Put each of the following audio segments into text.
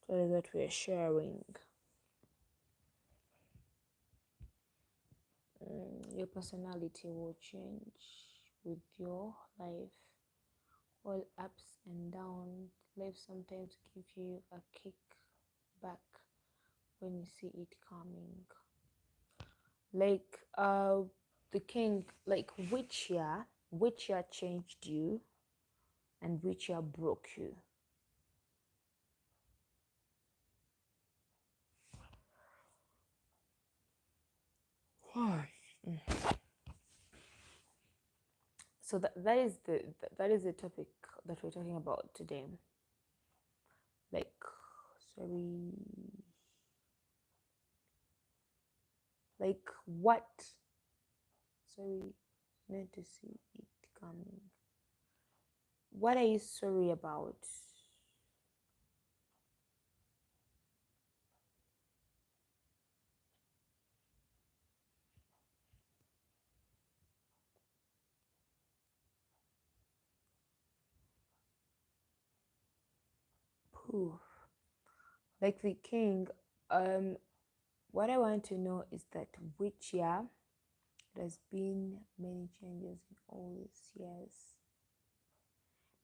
story that we are sharing. Your personality will change with your life. All ups and downs. Life sometimes give you a kick back when you see it coming. Like the king, like which year changed you and which year broke you? Why? So that is the topic that we're talking about today. Like, sorry, like what? Sorry, not to see it coming. What are you sorry about? Poof. Like the king, um, what I want to know is that which year there's been many changes in all these years.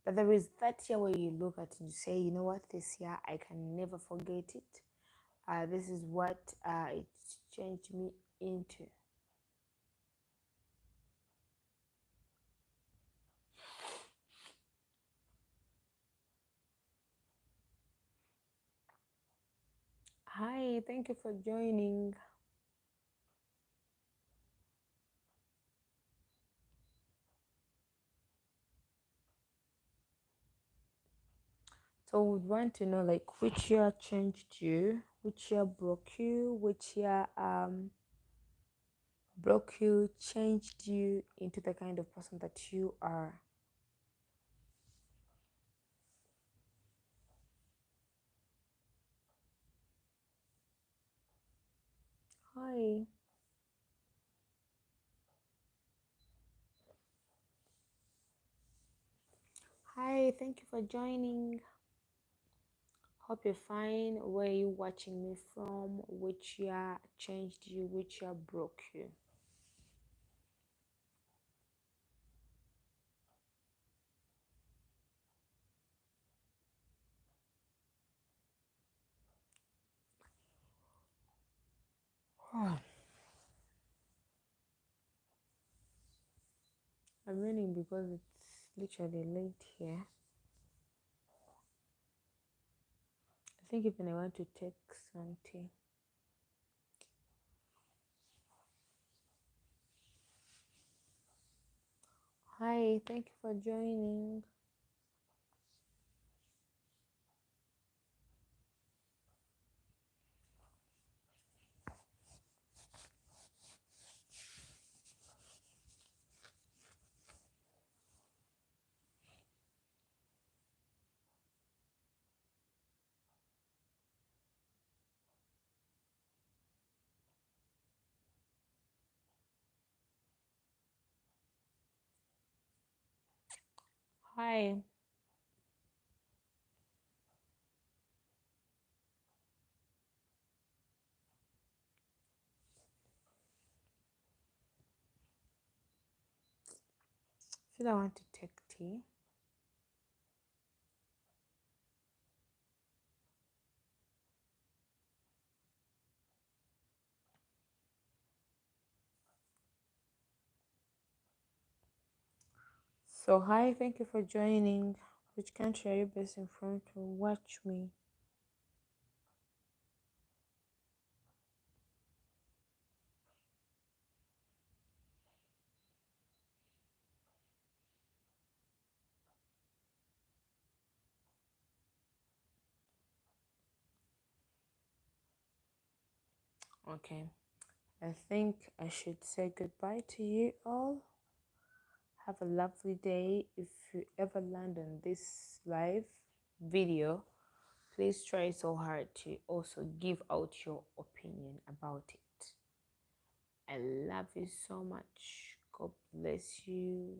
But there is that year where you look at it and you say, you know what, this year I can never forget it. This is what it changed me into. Hi, thank you for joining. So we would want to know like which year changed you, which year broke you, which year broke you, changed you into the kind of person that you are. Hi. Hi, thank you for joining. Hope you're fine. Where are you watching me from? Which year changed you? Which year broke you? I'm running because it's literally late here. I think even I want to take some tea. Hi, thank you for joining. Hi. Should I want to take tea? So hi, thank you for joining. Which country are you based in from to watch me? Okay. I think I should say goodbye to you all. Have a lovely day. If you ever land on this live video, please try so hard to also give out your opinion about it. I love you so much. God bless you.